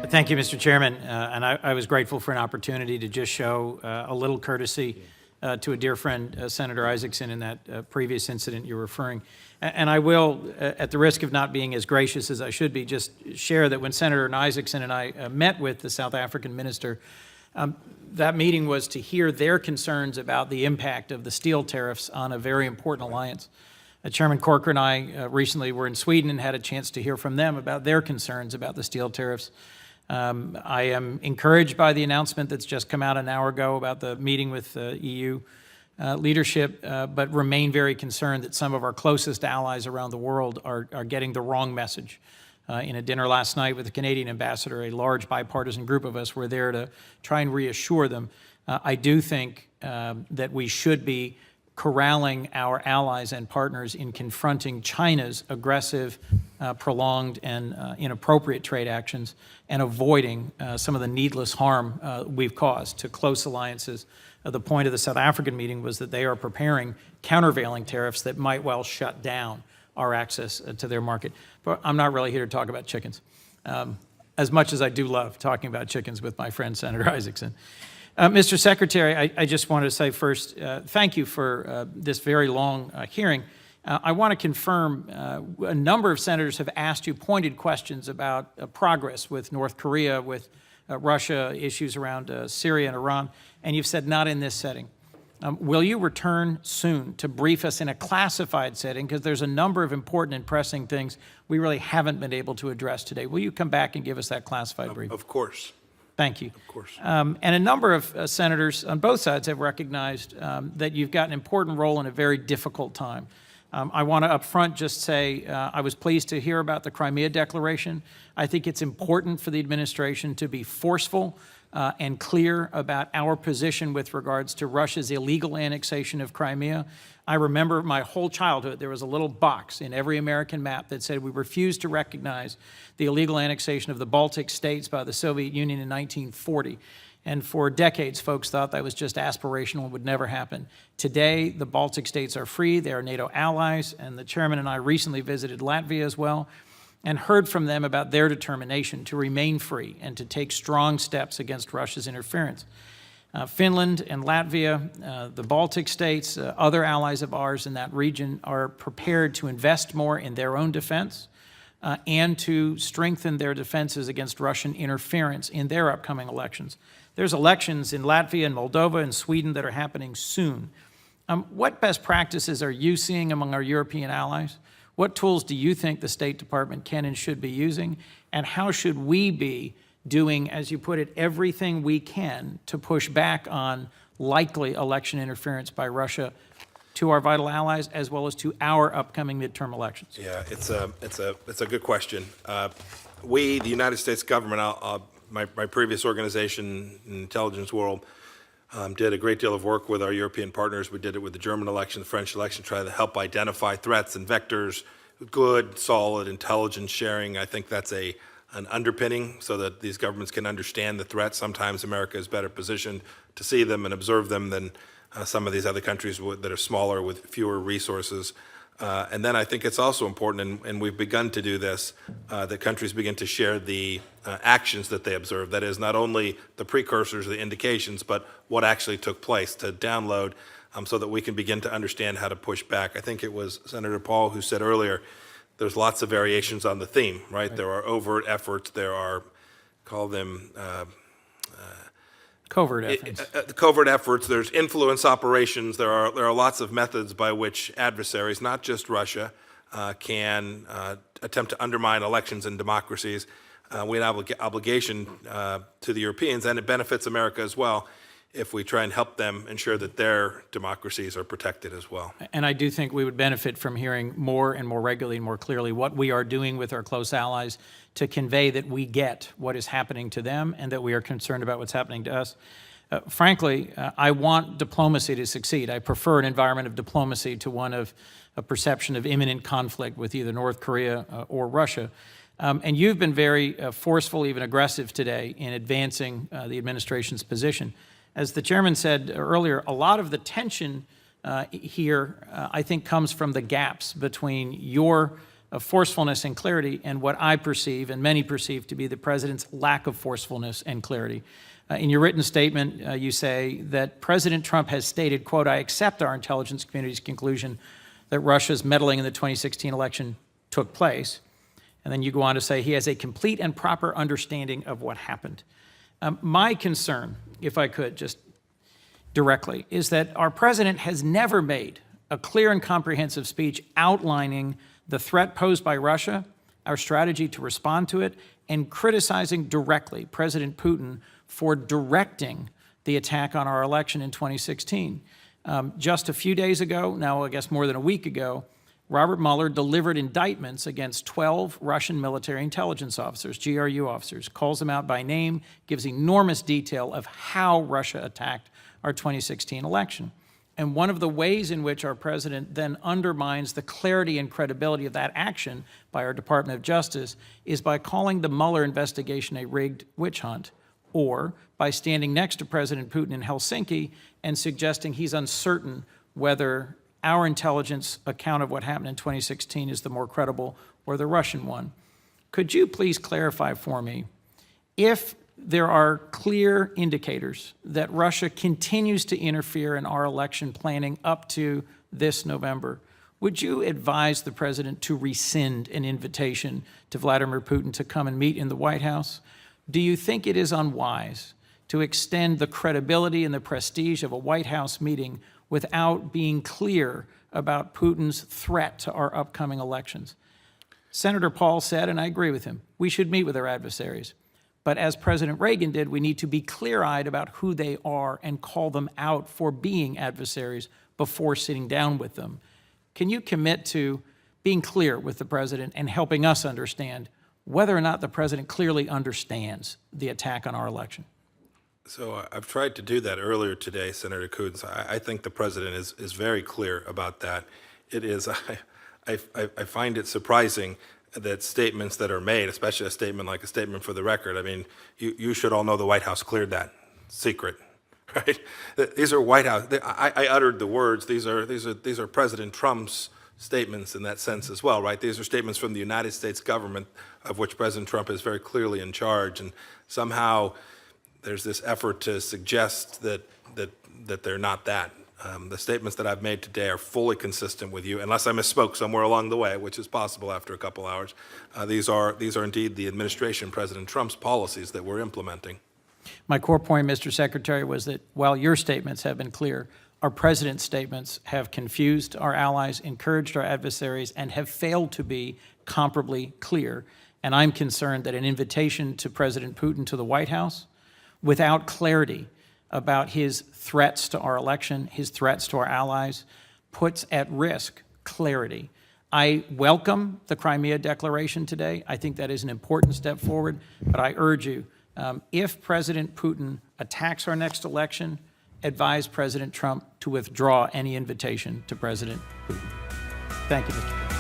Thank you, Mr. Chairman. And I was grateful for an opportunity to just show a little courtesy to a dear friend, Senator Isaacson, in that previous incident you're referring. And I will, at the risk of not being as gracious as I should be, just share that when Senator Isaacson and I met with the South African minister, that meeting was to hear their concerns about the impact of the steel tariffs on a very important alliance. Chairman Corker and I recently were in Sweden and had a chance to hear from them about their concerns about the steel tariffs. I am encouraged by the announcement that's just come out an hour ago about the meeting with EU leadership, but remain very concerned that some of our closest allies around the world are getting the wrong message. In a dinner last night with the Canadian ambassador, a large bipartisan group of us were there to try and reassure them. I do think that we should be corralling our allies and partners in confronting China's aggressive, prolonged, and inappropriate trade actions and avoiding some of the needless harm we've caused to close alliances. The point of the South African meeting was that they are preparing countervailing tariffs that might well shut down our access to their market. But I'm not really here to talk about chickens, as much as I do love talking about chickens with my friend Senator Isaacson. Mr. Secretary, I just wanted to say first, thank you for this very long hearing. I want to confirm a number of senators have asked you pointed questions about progress with North Korea, with Russia, issues around Syria and Iran, and you've said not in this setting. Will you return soon to brief us in a classified setting, because there's a number of important and pressing things we really haven't been able to address today. Will you come back and give us that classified brief? Of course. Thank you. Of course. And a number of senators on both sides have recognized that you've got an important role in a very difficult time. I want to up front just say I was pleased to hear about the Crimea Declaration. I think it's important for the administration to be forceful and clear about our position with regards to Russia's illegal annexation of Crimea. I remember my whole childhood, there was a little box in every American map that said we refuse to recognize the illegal annexation of the Baltic states by the Soviet Union in 1940. And for decades, folks thought that was just aspirational and would never happen. Today, the Baltic states are free. They are NATO allies. And the chairman and I recently visited Latvia as well and heard from them about their determination to remain free and to take strong steps against Russia's interference. Finland and Latvia, the Baltic states, other allies of ours in that region are prepared to invest more in their own defense and to strengthen their defenses against Russian interference in their upcoming elections. There's elections in Latvia and Moldova and Sweden that are happening soon. What best practices are you seeing among our European allies? What tools do you think the State Department can and should be using? And how should we be doing, as you put it, everything we can to push back on likely election interference by Russia to our vital allies, as well as to our upcoming midterm elections? Yeah, it's a good question. We, the United States government, my previous organization, Intelligence World, did a great deal of work with our European partners. We did it with the German election, the French election, try to help identify threats and vectors, good, solid intelligence sharing. I think that's an underpinning so that these governments can understand the threats. Sometimes America is better positioned to see them and observe them than some of these other countries that are smaller with fewer resources. And then I think it's also important, and we've begun to do this, that countries begin to share the actions that they observe. That is, not only the precursors, the indications, but what actually took place, to download so that we can begin to understand how to push back. I think it was Senator Paul who said earlier, there's lots of variations on the theme, right? There are overt efforts, there are, call them covert efforts. Covert efforts, there's influence operations, there are lots of methods by which adversaries, not just Russia, can attempt to undermine elections and democracies. We have an obligation to the Europeans, and it benefits America as well, if we try and help them ensure that their democracies are protected as well. And I do think we would benefit from hearing more and more regularly and more clearly what we are doing with our close allies to convey that we get what is happening to them and that we are concerned about what's happening to us. Frankly, I want diplomacy to succeed. I prefer an environment of diplomacy to one of a perception of imminent conflict with either North Korea or Russia. And you've been very forceful, even aggressive today in advancing the administration's position. As the chairman said earlier, a lot of the tension here, I think, comes from the gaps between your of forcefulness and clarity and what I perceive and many perceive to be the president's lack of forcefulness and clarity. In your written statement, you say that President Trump has stated, quote, "I accept our intelligence community's conclusion that Russia's meddling in the 2016 election took place." And then you go on to say he has a complete and proper understanding of what happened. My concern, if I could just directly, is that our president has never made a clear and comprehensive speech outlining the threat posed by Russia, our strategy to respond to it, and criticizing directly President Putin for directing the attack on our election in 2016. Just a few days ago, now I guess more than a week ago, Robert Mueller delivered indictments against 12 Russian military intelligence officers, GRU officers, calls them out by name, gives enormous detail of how Russia attacked our 2016 election. And one of the ways in which our president then undermines the clarity and credibility of that action by our Department of Justice is by calling the Mueller investigation a rigged witch hunt, or by standing next to President Putin in Helsinki and suggesting he's uncertain whether our intelligence account of what happened in 2016 is the more credible or the Russian one. Could you please clarify for me if there are clear indicators that Russia continues to interfere in our election planning up to this November, would you advise the president to rescind an invitation to Vladimir Putin to come and meet in the White House? Do you think it is unwise to extend the credibility and the prestige of a White House meeting without being clear about Putin's threat to our upcoming elections? Senator Paul said, and I agree with him, we should meet with our adversaries. But as President Reagan did, we need to be clear-eyed about who they are and call them out for being adversaries before sitting down with them. Can you commit to being clear with the president and helping us understand whether or not the president clearly understands the attack on our election? So I've tried to do that earlier today, Senator Coons. I think the president is very clear about that. It is, I find it surprising that statements that are made, especially a statement like a statement for the record, I mean, you should all know the White House cleared that secret, right? These are White House, I uttered the words, these are President Trump's statements in that sense as well, right? These are statements from the United States government of which President Trump is very clearly in charge, and somehow there's this effort to suggest that they're not that. The statements that I've made today are fully consistent with you, unless I misspoke somewhere along the way, which is possible after a couple hours. These are indeed the administration, President Trump's policies that we're implementing. My core point, Mr. Secretary, was that while your statements have been clear, our president's statements have confused our allies, encouraged our adversaries, and have failed to be comparably clear. And I'm concerned that an invitation to President Putin to the White House without clarity about his threats to our election, his threats to our allies, puts at risk clarity. I welcome the Crimea Declaration today. I think that is an important step forward, but I urge you, if President Putin attacks our next election, advise President Trump to withdraw any invitation to President Putin. Thank you, Mr. President.